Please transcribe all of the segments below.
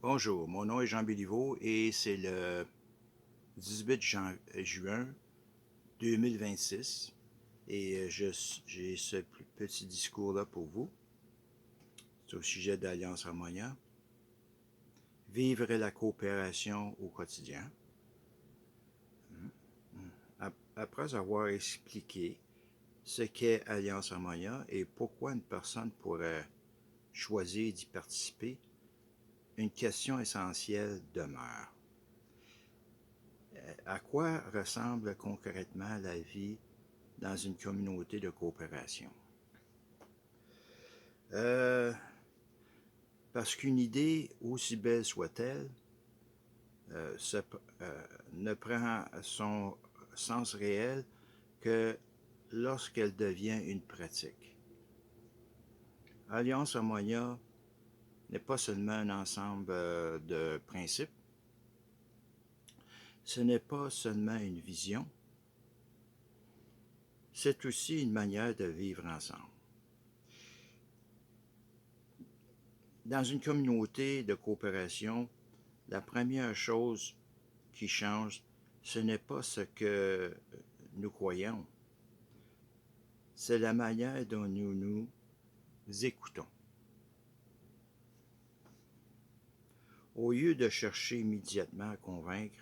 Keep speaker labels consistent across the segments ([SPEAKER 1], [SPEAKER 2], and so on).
[SPEAKER 1] Bonjour, mon nom est Jean Béliveau et c'est le 18 juin 2026 et j'ai ce petit discours-là pour vous. C'est au sujet d'Alliance Harmonia. Vivre la coopération au quotidien. Après avoir expliqué ce qu'est Alliance Harmonia et pourquoi une personne pourrait choisir d'y participer, une question essentielle demeure. À quoi ressemble concrètement la vie dans une communauté de coopération? Euh, Parce qu'une idée, aussi belle soit-elle, euh, se- ne prend son sens réel que lorsqu'elle devient une pratique. Alliance Harmonia n'est pas seulement un ensemble de principes, ce n'est pas seulement une vision, c'est aussi une manière de vivre ensemble. Dans une communauté de coopération, la première chose qui change, ce n'est pas ce que nous croyons, c'est la manière dont nous nous écoutons. Au lieu de chercher immédiatement à convaincre,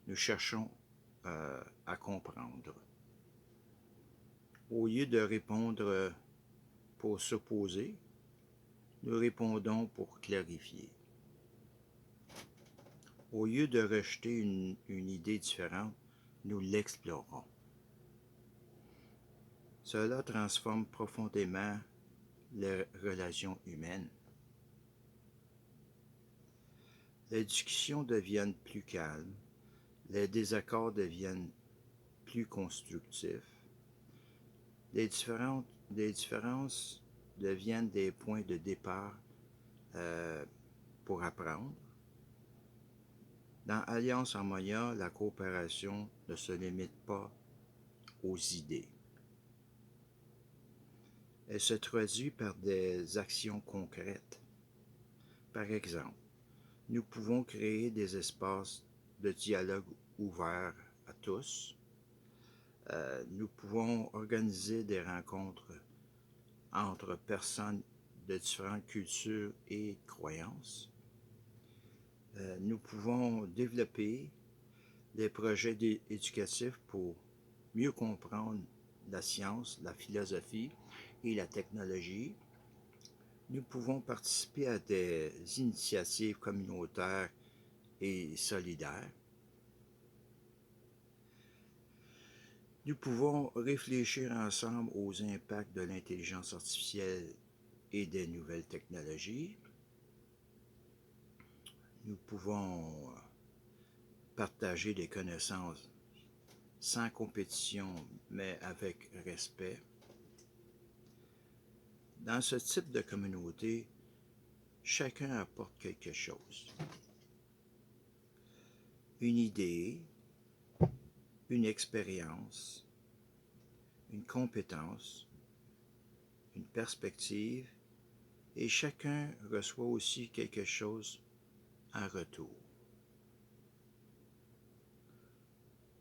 [SPEAKER 1] nous cherchons à comprendre. Au lieu de répondre pour s'opposer, nous répondons pour clarifier. Au lieu de rejeter une idée différente, nous l'explorons. Cela transforme profondément les relations humaines. Les discussions deviennent plus calmes, les désaccords deviennent plus constructifs, les différences deviennent des points de départ euh, pour apprendre. Dans Alliance Harmonia, la coopération ne se limite pas aux idées. Elle se traduit par des actions concrètes. Par exemple, nous pouvons créer des espaces de dialogue ouverts à tous. Nous pouvons organiser des rencontres entre personnes de différentes cultures et croyances. Nous pouvons développer des projets éducatifs pour mieux comprendre la science, la philosophie et la technologie. Nous pouvons participer à des initiatives communautaires et solidaires. Nous pouvons réfléchir ensemble aux impacts de l'intelligence artificielle et des nouvelles technologies. Nous pouvons partager des connaissances sans compétition, mais avec respect. Dans ce type de communauté, chacun apporte quelque chose. Une idée, une expérience, une compétence, une perspective, et chacun reçoit aussi quelque chose en retour.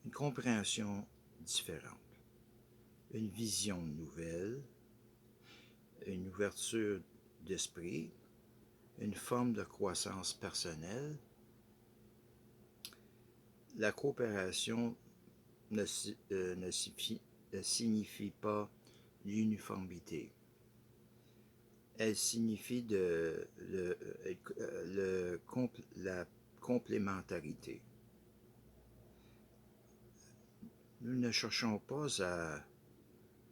[SPEAKER 1] Une compréhension différente, une vision nouvelle, une ouverture d'esprit, une forme de croissance personnelle. La coopération ne signifie pas l'uniformité. Elle signifie la complémentarité. Nous ne cherchons pas à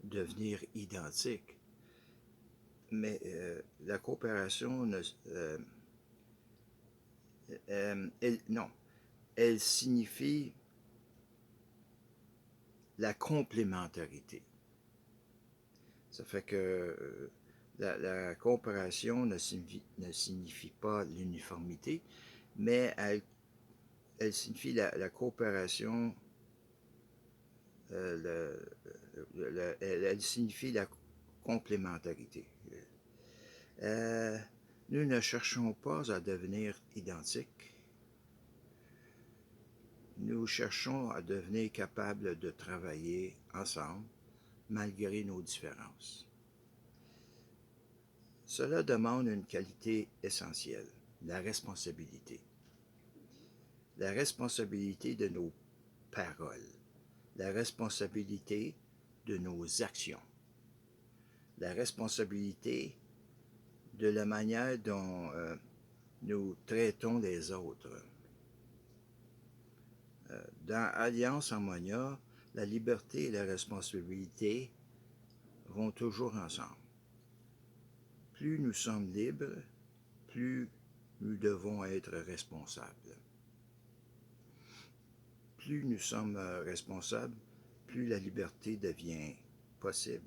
[SPEAKER 1] devenir identiques, mais la coopération non, elle signifie la complémentarité. Ça fait que la coopération ne signifie pas l'uniformité, mais elle signifie la coopération, elle signifie la complémentarité. Euh, Nous ne cherchons pas à devenir identiques. Nous cherchons à devenir capables de travailler ensemble malgré nos différences. Cela demande une qualité essentielle, la responsabilité. La responsabilité de nos paroles, la responsabilité de nos actions, la responsabilité de la manière dont nous traitons les autres. Dans Alliance Harmonia, la liberté et la responsabilité vont toujours ensemble. Plus nous sommes libres, plus nous devons être responsables. Plus nous sommes responsables, plus la liberté devient possible.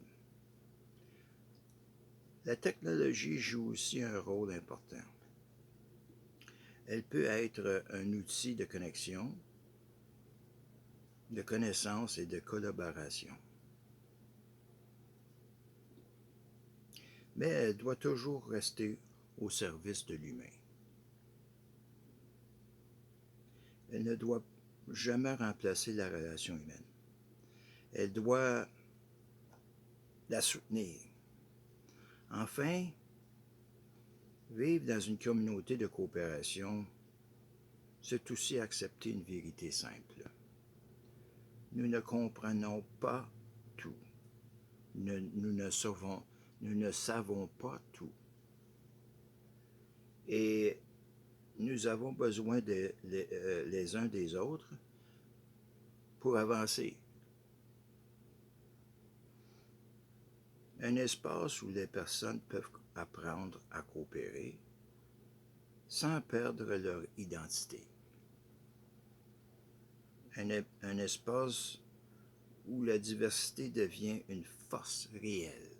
[SPEAKER 1] La technologie joue aussi un rôle important. Elle peut être un outil de connexion, de connaissance et de collaboration. Mais elle doit toujours rester au service de l'humain. Elle ne doit jamais remplacer la relation humaine. Elle doit la soutenir. Enfin, vivre dans une communauté de coopération, c'est aussi accepter une vérité simple. Nous ne comprenons pas tout. Nous ne savons pas tout. Et nous avons besoin les uns des autres pour avancer. Un espace où les personnes peuvent apprendre à coopérer sans perdre leur identité. Un espace où la diversité devient une force réelle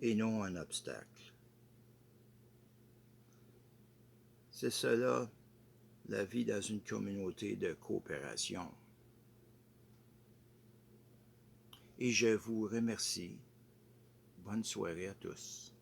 [SPEAKER 1] et non un obstacle. C'est cela, la vie dans une communauté de coopération. Et je vous remercie. Bonne soirée à tous.